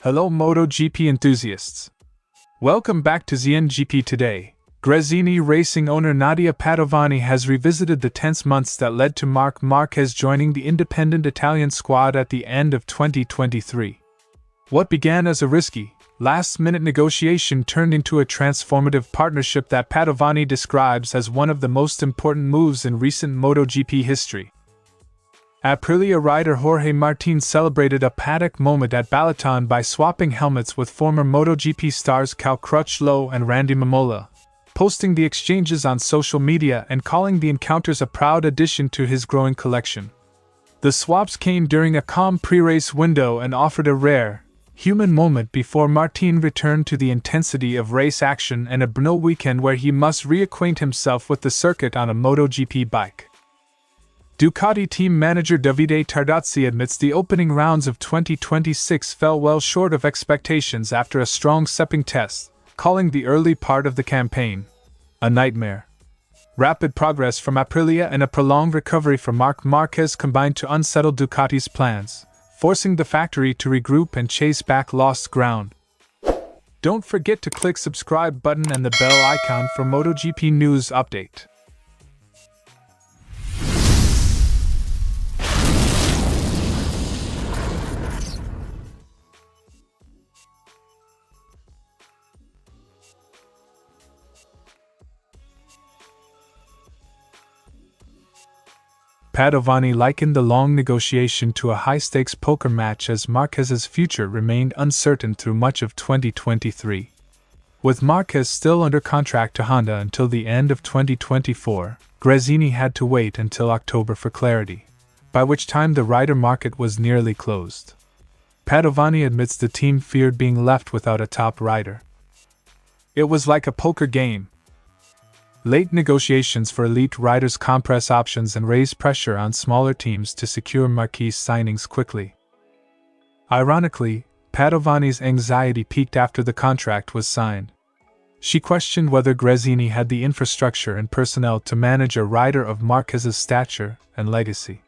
Hello MotoGP enthusiasts. Welcome back to ZNGP Today. Gresini Racing owner Nadia Padovani has revisited the tense months that led to Marc Márquez joining the independent Italian squad at the end of 2023. What began as a risky, last-minute negotiation turned into a transformative partnership that Padovani describes as one of the most important moves in recent MotoGP history. Aprilia rider Jorge Martin celebrated a paddock moment at Balaton by swapping helmets with former MotoGP stars Cal Crutchlow and Randy Mamola, posting the exchanges on social media and calling the encounters a proud addition to his growing collection. The swaps came during a calm pre-race window and offered a rare, human moment before Martin returned to the intensity of race action and a Brno weekend where he must reacquaint himself with the circuit on a MotoGP bike. Ducati team manager Davide Tardozzi admits the opening rounds of 2026 fell well short of expectations after a strong Sepang test, calling the early part of the campaign a nightmare. Rapid progress from Aprilia and a prolonged recovery from Marc Márquez combined to unsettle Ducati's plans, forcing the factory to regroup and chase back lost ground. Don't forget to click subscribe button and the bell icon for MotoGP news update. Padovani likened the long negotiation to a high-stakes poker match as Marquez's future remained uncertain through much of 2023. With Marquez still under contract to Honda until the end of 2024, Gresini had to wait until October for clarity, by which time the rider market was nearly closed. Padovani admits the team feared being left without a top rider. It was like a poker game. Late negotiations for elite riders compress options and raise pressure on smaller teams to secure marquee signings quickly. Ironically, Padovani's anxiety peaked after the contract was signed. She questioned whether Gresini had the infrastructure and personnel to manage a rider of Marquez's stature and legacy.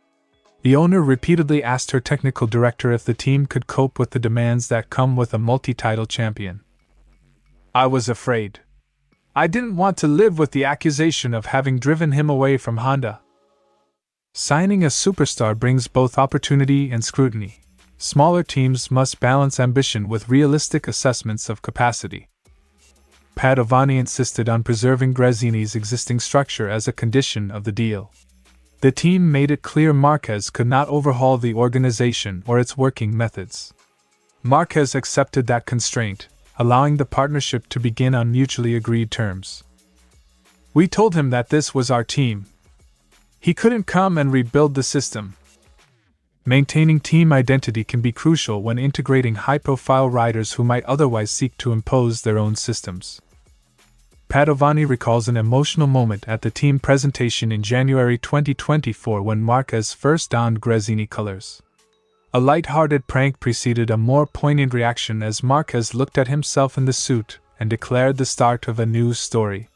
The owner repeatedly asked her technical director if the team could cope with the demands that come with a multi-title champion. "I was afraid. I didn't want to live with the accusation of having driven him away from Honda." Signing a superstar brings both opportunity and scrutiny. Smaller teams must balance ambition with realistic assessments of capacity. Padovani insisted on preserving Gresini's existing structure as a condition of the deal. The team made it clear Marquez could not overhaul the organization or its working methods. Marquez accepted that constraint, allowing the partnership to begin on mutually agreed terms. "We told him that this was our team. He couldn't come and rebuild the system." Maintaining team identity can be crucial when integrating high-profile riders who might otherwise seek to impose their own systems. Padovani recalls an emotional moment at the team presentation in January 2024 when Marquez first donned Gresini colors. A light-hearted prank preceded a more poignant reaction as Marquez looked at himself in the suit and declared the start of a new story.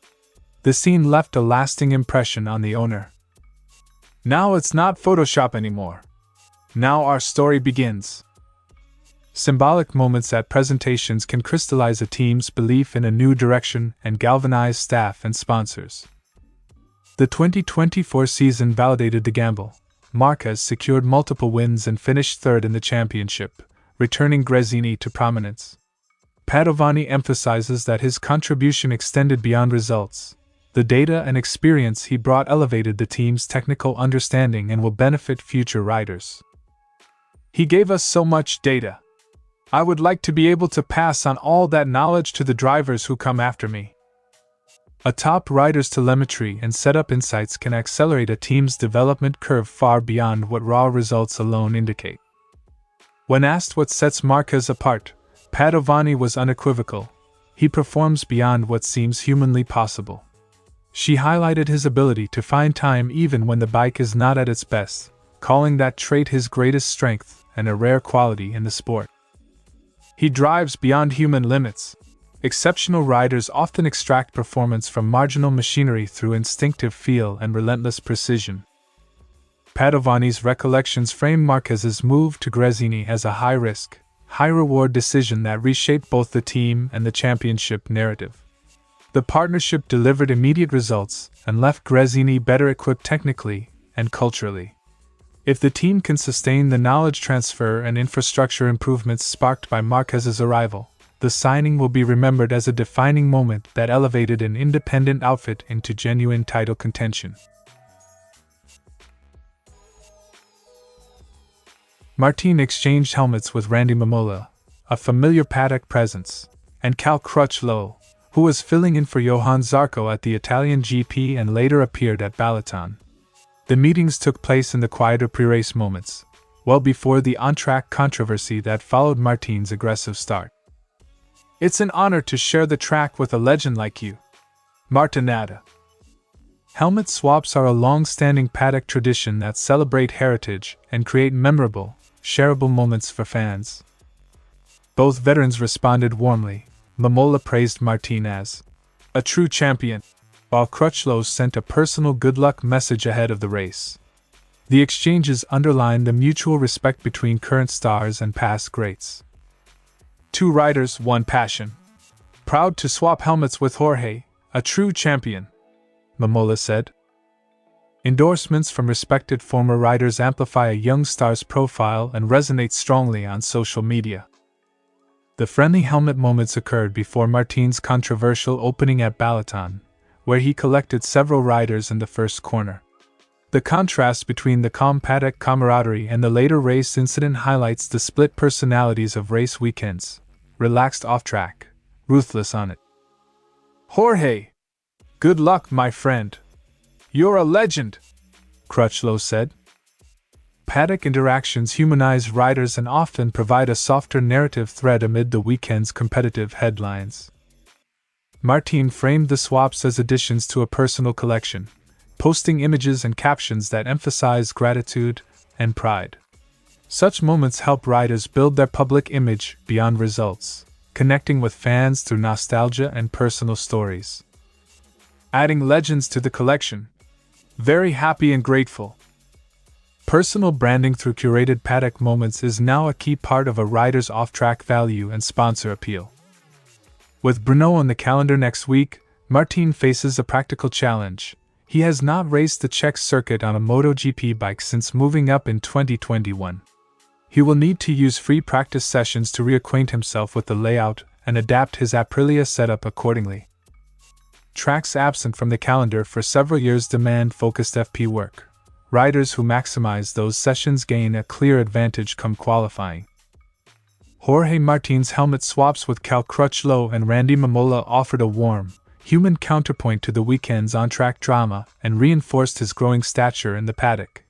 The scene left a lasting impression on the owner. "Now it's not Photoshop anymore. Now our story begins." Symbolic moments at presentations can crystallize a team's belief in a new direction and galvanize staff and sponsors. The 2024 season validated the gamble. Marquez secured multiple wins and finished third in the championship, returning Gresini to prominence. Padovani emphasizes that his contribution extended beyond results. The data and experience he brought elevated the team's technical understanding and will benefit future riders. "He gave us so much data. I would like to be able to pass on all that knowledge to the drivers who come after me." A top rider's telemetry and setup insights can accelerate a team's development curve far beyond what raw results alone indicate. When asked what sets Marquez apart, Padovani was unequivocal. "He performs beyond what seems humanly possible." She highlighted his ability to find time even when the bike is not at its best, calling that trait his greatest strength and a rare quality in the sport. "He drives beyond human limits." Exceptional riders often extract performance from marginal machinery through instinctive feel and relentless precision. Padovani's recollections frame Marquez's move to Gresini as a high-risk, high-reward decision that reshaped both the team and the championship narrative. The partnership delivered immediate results and left Gresini better equipped technically and culturally. If the team can sustain the knowledge transfer and infrastructure improvements sparked by Marquez's arrival, the signing will be remembered as a defining moment that elevated an independent outfit into genuine title contention. Martin exchanged helmets with Randy Mamola, a familiar paddock presence, and Cal Crutchlow, who was filling in for Johann Zarco at the Italian GP and later appeared at Balaton. The meetings took place in the quieter pre-race moments, well before the on-track controversy that followed Martin's aggressive start. "It's an honor to share the track with a legend like you, Martinada." Helmet swaps are a long-standing paddock tradition that celebrate heritage and create memorable, shareable moments for fans. Both veterans responded warmly. Mamola praised Martin as a true champion, while Crutchlow sent a personal good luck message ahead of the race. The exchanges underlined the mutual respect between current stars and past greats. "Two riders, one passion. Proud to swap helmets with Jorge, a true champion," Mamola said. Endorsements from respected former riders amplify a young star's profile and resonate strongly on social media. The friendly helmet moments occurred before Martin's controversial opening at Balaton, where he collected several riders in the first corner. The contrast between the calm paddock camaraderie and the later race incident highlights the split personalities of race weekends: relaxed off-track, ruthless on it. "Jorge! Good luck, my friend. You're a legend," Crutchlow said. Paddock interactions humanize riders and often provide a softer narrative thread amid the weekend's competitive headlines. Martin framed the swaps as additions to a personal collection, posting images and captions that emphasize gratitude and pride. Such moments help riders build their public image beyond results, connecting with fans through nostalgia and personal stories. Adding legends to the collection. Very happy and grateful. Personal branding through curated paddock moments is now a key part of a rider's off-track value and sponsor appeal. With Brno on the calendar next week, Martin faces a practical challenge. He has not raced the Czech circuit on a MotoGP bike since moving up in 2021. He will need to use free practice sessions to reacquaint himself with the layout and adapt his Aprilia setup accordingly. Tracks absent from the calendar for several years demand focused FP work. Riders who maximize those sessions gain a clear advantage come qualifying. Jorge Martin's helmet swaps with Cal Crutchlow and Randy Mamola offered a warm, human counterpoint to the weekend's on-track drama and reinforced his growing stature in the paddock.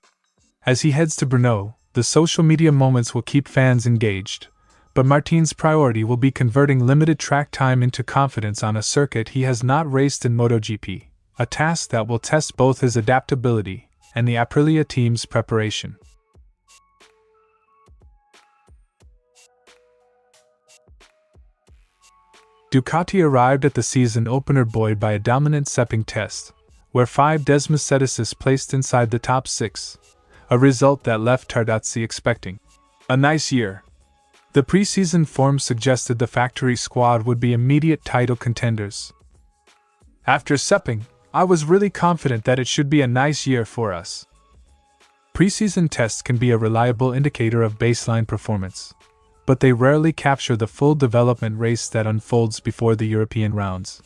As he heads to Brno, the social media moments will keep fans engaged, but Martin's priority will be converting limited track time into confidence on a circuit he has not raced in MotoGP, a task that will test both his adaptability and the Aprilia team's preparation. Ducati arrived at the season opener buoyed by a dominant Sepang test, where 5 Desmosedises placed inside the top 6, a result that left Tardozzi expecting a nice year. The preseason form suggested the factory squad would be immediate title contenders. "After Sepang, I was really confident that it should be a nice year for us." Preseason tests can be a reliable indicator of baseline performance, but they rarely capture the full development race that unfolds before the European rounds.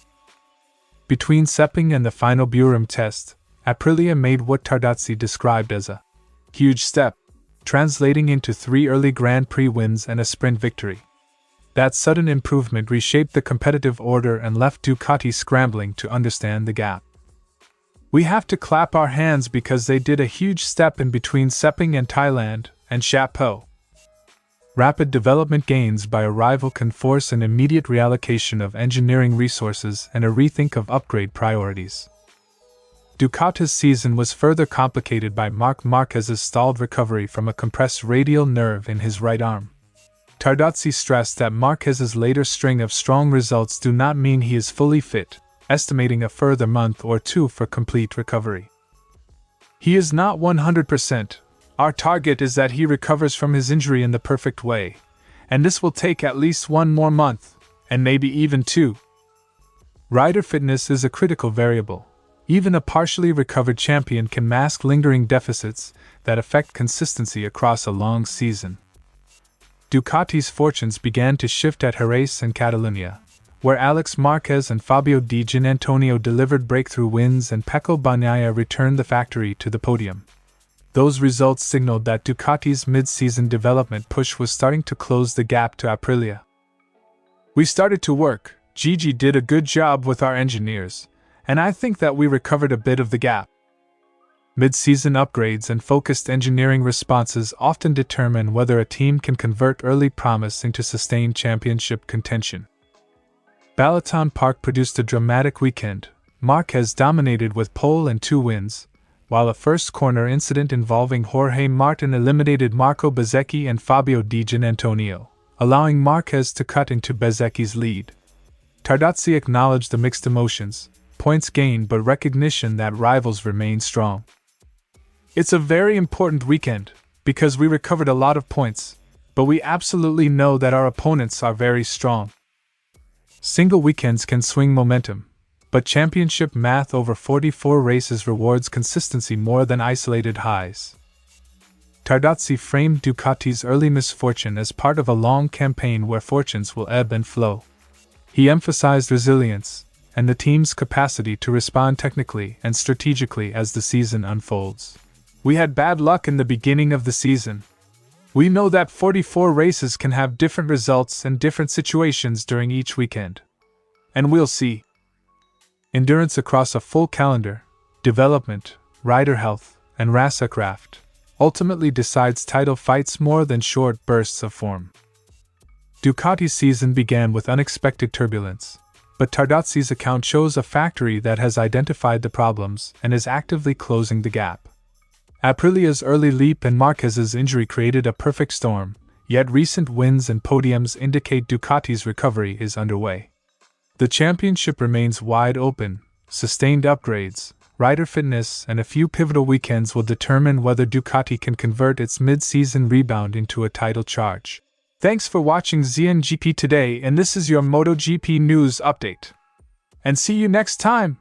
Between Sepang and the final Buram test, Aprilia made what Tardozzi described as a huge step, translating into 3 early Grand Prix wins and a sprint victory. That sudden improvement reshaped the competitive order and left Ducati scrambling to understand the gap. "We have to clap our hands because they did a huge step in between Sepang and Thailand, and chapeau." Rapid development gains by a rival can force an immediate reallocation of engineering resources and a rethink of upgrade priorities. Ducati's season was further complicated by Marc Márquez's stalled recovery from a compressed radial nerve in his right arm. Tardozzi stressed that Márquez's later string of strong results do not mean he is fully fit, estimating a further month or 2 for complete recovery. "He is not 100%. Our target is that he recovers from his injury in the perfect way, and this will take at least 1 more month, and maybe even 2. Rider fitness is a critical variable. Even a partially recovered champion can mask lingering deficits that affect consistency across a long season. Ducati's fortunes began to shift at Jerez and Catalunya, where Alex Marquez and Fabio Di Giannantonio delivered breakthrough wins and Pecco Bagnaia returned the factory to the podium. Those results signaled that Ducati's mid-season development push was starting to close the gap to Aprilia. We started to work. Gigi did a good job with our engineers, and I think that we recovered a bit of the gap. Mid-season upgrades and focused engineering responses often determine whether a team can convert early promise into sustained championship contention. Balaton Park produced a dramatic weekend. Marquez dominated with pole and 2 wins, while a first corner incident involving Jorge Martin eliminated Marco Bezzecchi and Fabio Di Giannantonio, allowing Marquez to cut into Bezzecchi's lead. Tardozzi acknowledged the mixed emotions, points gained but recognition that rivals remain strong. It's a very important weekend, because we recovered a lot of points, but we absolutely know that our opponents are very strong. Single weekends can swing momentum, but championship math over 44 races rewards consistency more than isolated highs. Tardozzi framed Ducati's early misfortune as part of a long campaign where fortunes will ebb and flow. He emphasized resilience and the team's capacity to respond technically and strategically as the season unfolds. We had bad luck in the beginning of the season. We know that 44 races can have different results and different situations during each weekend. And we'll see. Endurance across a full calendar, development, rider health, and racercraft ultimately decides title fights more than short bursts of form. Ducati's season began with unexpected turbulence, but Tardozzi's account shows a factory that has identified the problems and is actively closing the gap. Aprilia's early leap and Marquez's injury created a perfect storm, yet recent wins and podiums indicate Ducati's recovery is underway. The championship remains wide open. Sustained upgrades, rider fitness, and a few pivotal weekends will determine whether Ducati can convert its mid-season rebound into a title charge. Thanks for watching ZNGP Today, and this is your MotoGP news update. And see you next time!